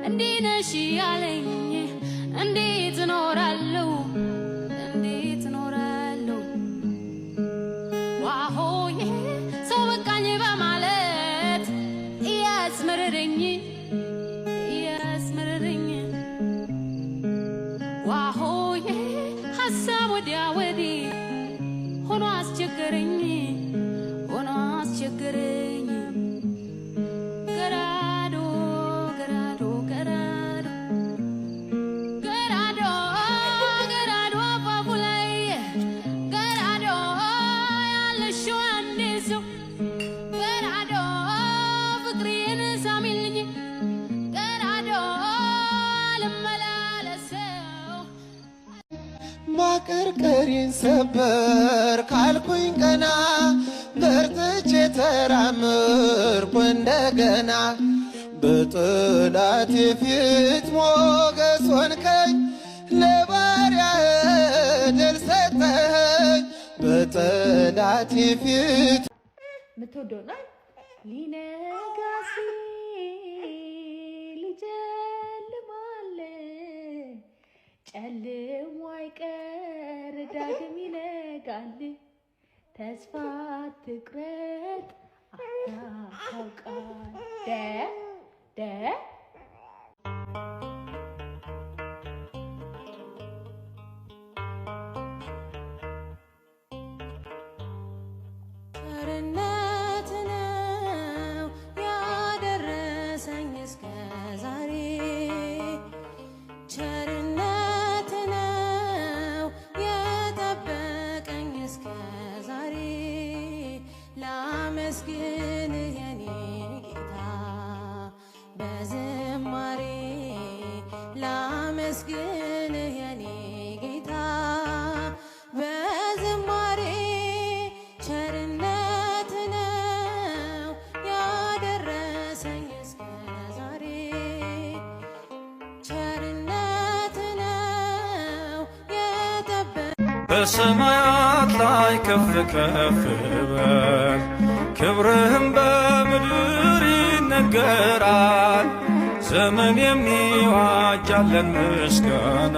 እንዲህ ነሽ ያለኝ እንዴት እኖራለሁ ዋሆዬ ሰው በቃኝ በማለት እያስመረረኝ ዋሆዬ ሀሳብ ወዲያ ወዲህ ሆኖ አስቸገረኝ ማቀርቀሪን ሰበር ካልኩኝ ቀና በርትቼ ተራምርኩ እንደገና በጠላቴ ፊት ሞገስ ሆንከኝ ለባሪያህ ድል ሰጠኸኝ በጠላቴ ፊት ምትወደውና ሊነጋ ሲል ይጨልማል ጨልሞ አይቀር ዳግም ይነጋል ተስፋ አትቁረጥ ታውቃለህ ቸርነት ነው ያደረሰኝ እስከ ዛሬ ቸርነት ነው የጠበቀኝ እስከ ዛሬ ላመስግንህ የኔ ጌታ በዝማሬ ላመስግንህ የኔ ጌታ በዝማሬ ቸርነት ነው ያደረሰኝ እስከ ዛሬ ቸርነት ነው በሰማያት ላይ ከፍ ከፍ በል ክብርህም በምድር ይነገራል ዘመን የሚዋጃለን ምስጋና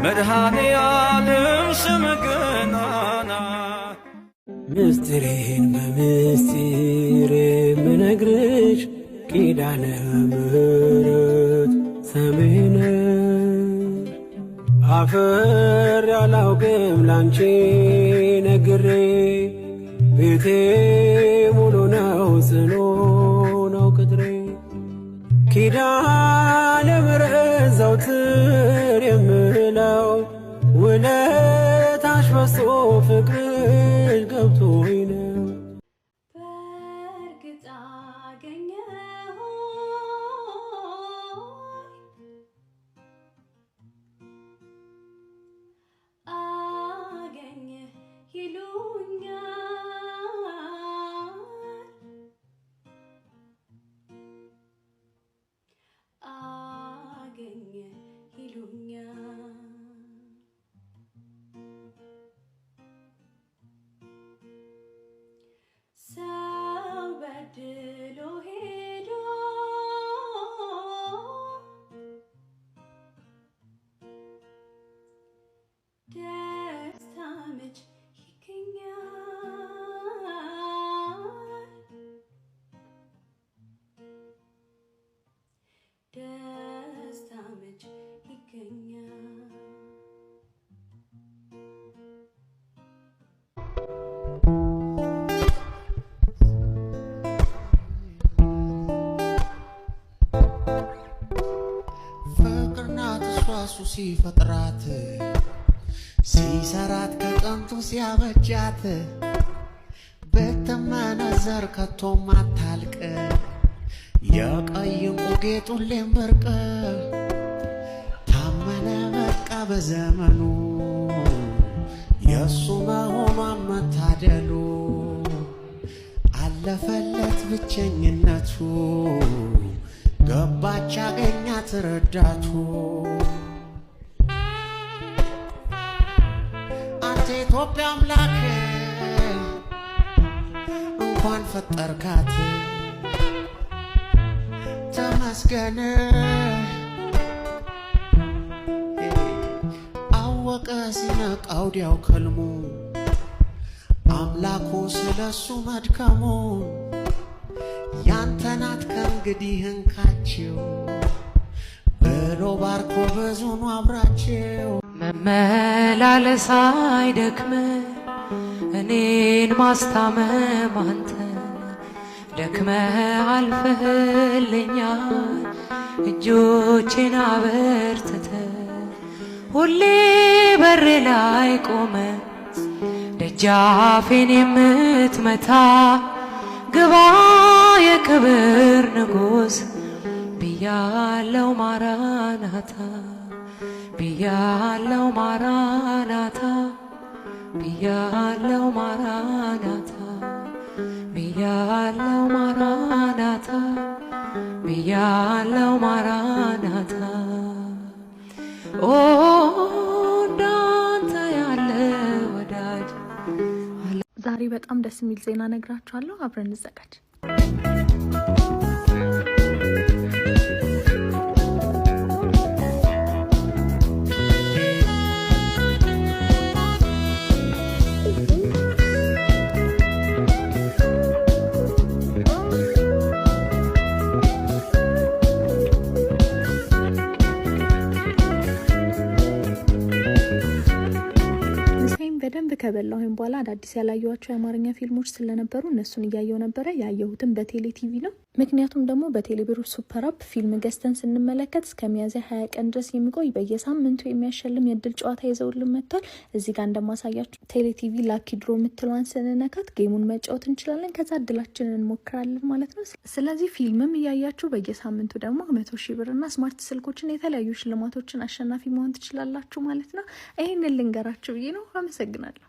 መድኃኔ ዓለም ስምህ ገናና ምስጢሬን በምስጢር ምነግርሽ ኪዳነ ምሕረት ሰሜን አፈር ያላውቅም ላንቺ ነግሬ ቤቴ ሙሉ ነው ጽኑ ነው ቅጥሬ ኪዳነ ምሕረት ዘወትር የምለው ውለታሽ በዝቶ ፍቅርሽ ገብቶኝ ነው በእርግጥ አገኘህ ይሉኛል አገኘህ ይሉኛል ሰው በድሎ ሄዶ ደስታ መች ይገኛል ደስታ መች ይገኛል ሲፈጥራት ሲሰራት ከጥንቱ ሲያበጃት ብትመነዘር ከቶም አታልቅ የቀይ ዕንቁ ጌጥ ሁሌም ብርቅ ታመነ በቃ በዘመኑ የእሱ መሆኗን መታደሉ አለፈለት ብቸኝነቱ ገባች አገኛት ረዳቱ ኢትዮጵያ አምላክ እንኳን ፈጠርካት ተመስገን አወቀ ሲነቃው ዲያው ከልሙ አምላኩ ስለሱ መድከሙ ያንተ ናት ከእንግዲህ እንካቸው ብሎ ባርኮ ብዙን አብራቸው መመላለስ አይደክም እኔን ማስታመም አንተ ደክመህ አልፈህልኛል እጆቼን አበርትተህ ሁሌ በር ላይ ቆመ ደጃፌን የምትመታ ግባ የክብር ንጉሥ ብያለው ማራናታ ብያለው ማራናታ ብያለው ማራናታ ብያለው ማራናታ ብያለው ማራናታ ኦ እንዳንተ ያለ ወዳጅ። ዛሬ በጣም ደስ የሚል ዜና ነግራችኋለሁ። አብረን እንዘጋጅ። በደንብ ከበላሁኝ በኋላ አዳዲስ ያላየኋቸው የአማርኛ ፊልሞች ስለነበሩ እነሱን እያየሁ ነበረ። ያየሁትን በቴሌ ቲቪ ነው። ምክንያቱም ደግሞ በቴሌብር ሱፐር አፕ ፊልም ገዝተን ስንመለከት እስከ ሚያዝያ 20 ቀን ድረስ የሚቆይ በየሳምንቱ የሚያሸልም የእድል ጨዋታ ይዘውልን መጥቷል። እዚህ ጋር እንደማሳያችሁ ቴሌ ቲቪ ላኪ ድሮ የምትለዋን ስንነካት ጌሙን መጫወት እንችላለን። ከዛ እድላችንን እንሞክራለን ማለት ነው። ስለዚህ ፊልምም እያያችሁ በየሳምንቱ ደግሞ 100,000 ብርና ስማርት ስልኮችን የተለያዩ ሽልማቶችን አሸናፊ መሆን ትችላላችሁ ማለት ነው። ይህንን ልንገራችሁ ብዬ ነው። አመሰግናለሁ።